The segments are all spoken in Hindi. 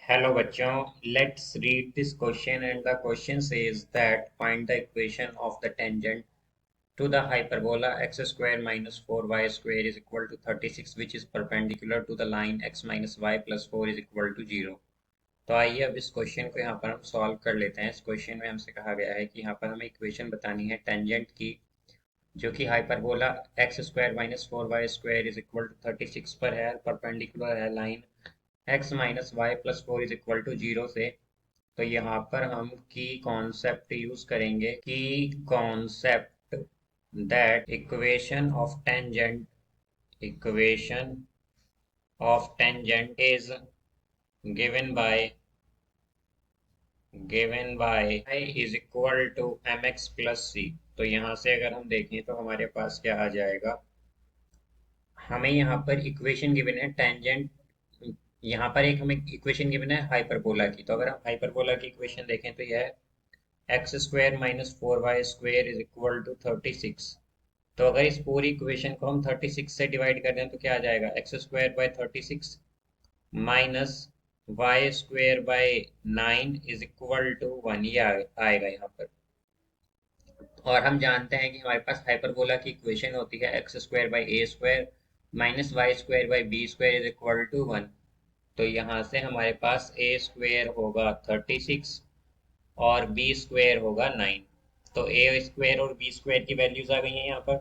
Hello बच्चों, let's read this question and the question says that find the equation of the tangent to the hyperbola x square minus 4y square is equal to 36 which is perpendicular to the line x minus y plus 4 is equal to 0। तो आइए अब इस क्वेश्चन को यहाँ पर हम सॉल्व कर लेते हैं। इस क्वेश्चन में हमसे कहा गया है कि यहाँ पर हमें इक्वेशन बतानी है टेंजेंट की, जो कि hyperbola X square minus 4y square is equal to 36 पर है, परपेंडिकुलर है line x minus Y plus 4 is equal to 0 से। तो यहाँ पर हम की कॉन्सेप्ट यूज करेंगे, की concept that equation of tangent is given by i is equal to mx plus c। तो यहाँ से अगर हम देखें तो हमारे पास क्या आ जाएगा, हमें यहाँ पर इक्वेशन गिवन है टेंजेंट, यहाँ पर एक हमें इक्वेशन गिवन है हाइपरबोला की। तो अगर हम हाइपरबोला की इक्वेशन देखें तो यह है X square minus 4y square is equal to 36। तो अगर इस पूरी इक्वेशन को हम 36 से डिवाइड कर दें तो क्या आ जाएगा, X square by 36 minus Y square by 9 is equal to 1, ये आएगा यहाँ पर। और हम जानते हैं कि हमारे पास हाइपरबोला की इक्वेशन होती है X square by A square minus Y square by B square is equal to 1। तो यहाँ से हमारे पास ए स्क्वायर होगा 36 और बी स्क्वायर होगा 9। तो ए स्क्वायर और बी स्क्वायर की वैल्यूज आ गई हैं यहाँ पर।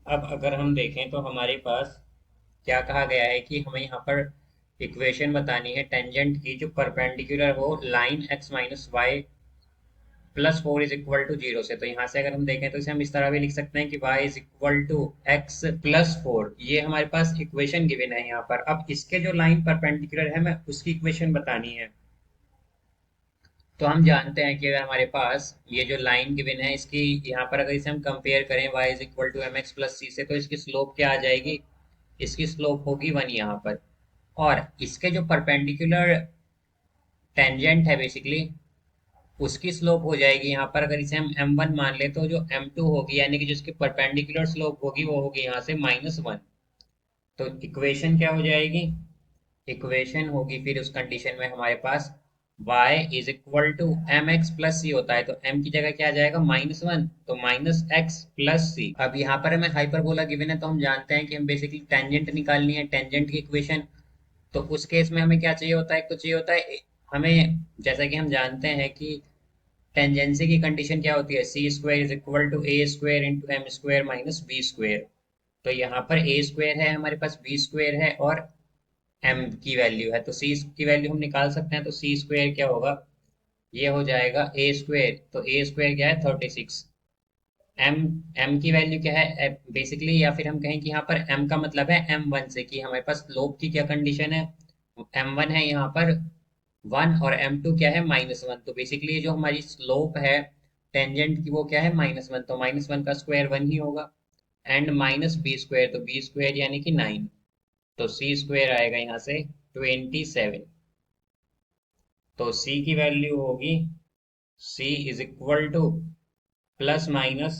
अब अगर हम देखें तो हमारे पास क्या कहा गया है कि हमें यहाँ पर इक्वेशन बतानी है टेंजेंट की जो परपेंडिकुलर हो line x minus Y plus 4 is equal to 0 से। तो यहाँ से अगर हम देखें तो इसे हम इस तरह भी लिख सकते हैं कि y is equal to X plus 4। ये हमारे पास इक्वेशन गिवन है यहाँ पर। अब इसके जो लाइन परपेंडिकुलर है, मैं उसकी इक्वेशन बतानी है। तो हम जानते हैं कि अगर हमारे पास ये जो लाइन गिवन है, इसकी यहाँ पर अगर इसे हम कंपेयर करें y is equal to m x plus c से, तो इसकी स्लोप क्या आ जाएगी, इसकी स्लोप होगी 1 यहाँ पर। और इसके जो परपेंडिकुलर टेंजेंट है बेसिकली, उसकी स्लोप हो जाएगी यहाँ पर, अगर इसे हम m1 मान ले तो जो m2 होगी, यानी कि जिसकी परपेंडिकुलर स्लोप होगी वो होगी यहाँ से -1। तो इक्वेशन क्या हो जाएगी, इक्वेशन होगी फिर उस कंडीशन में हमारे पास y is equal to m x plus c होता है, तो m की जगह क्या आ जाएगा -1, तो माइनस एक्स प्लस सी। अब यहाँ पर हमें हाइपरबोला गिवन है, तो हम जानते हैं कि हम बेसिकली टेंजेंट निकालनी है, टेंजेंट की इक्वेशन। तो उस केस में हमें क्या चाहिए होता है, कुछ चाहिए होता है हमें, जैसा कि हम जानते हैं कि टेंजेंसी की कंडीशन क्या होती है, c square is equal to a square into m square minus b square. तो यहाँ पर ए स्क्वायर है हमारे पास, बी स्क्वायर है और एम की वैल्यू है, तो सी की वैल्यू हम निकाल सकते हैं। तो सी स्क्वायर क्या होगा, ये हो जाएगा ए स्क्वायर, तो ए स्क्वायर क्या है 36। एम एम की वैल्यू क्या है बेसिकली, या फिर हम कहें कि यहाँ पर एम का मतलब है m1 से, कि हमारे पास स्लोप की क्या कंडीशन है, m1 है यहाँ पर 1 और m2 क्या है -1। तो बेसिकली जो हमारी स्लोप है टेंजेंट की वो क्या है -1, तो -1 का स्क्वायर 1 ही होगा। एंड माइनस बी स्क्वायर, तो बी स्क्वायर यानी कि 9। तो सी स्क्वायर आएगा यहाँ से 27। तो सी की वैल्यू होगी, C is equal to plus minus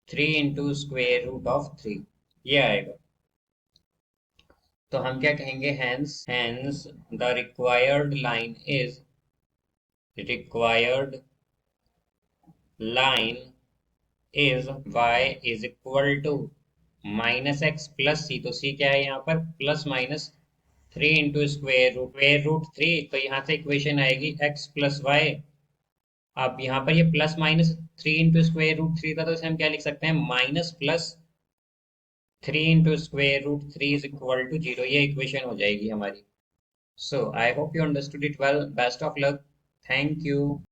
3 into square root of 3, ये आएगा। तो हम क्या कहेंगे, hence the required line is y is equal to minus x plus C. तो सी क्या है यहाँ पर, plus minus 3 into square root 3। तो यहाँ से इक्वेशन आएगी x प्लस वाई। अब यहाँ पर ये plus minus 3 into square root 3 था, तो इसे हम क्या लिख सकते हैं, minus plus 3 into square root 3 is equal to 0। ये इक्वेशन हो जाएगी हमारी। So I hope you understood it well, best of luck, thank you.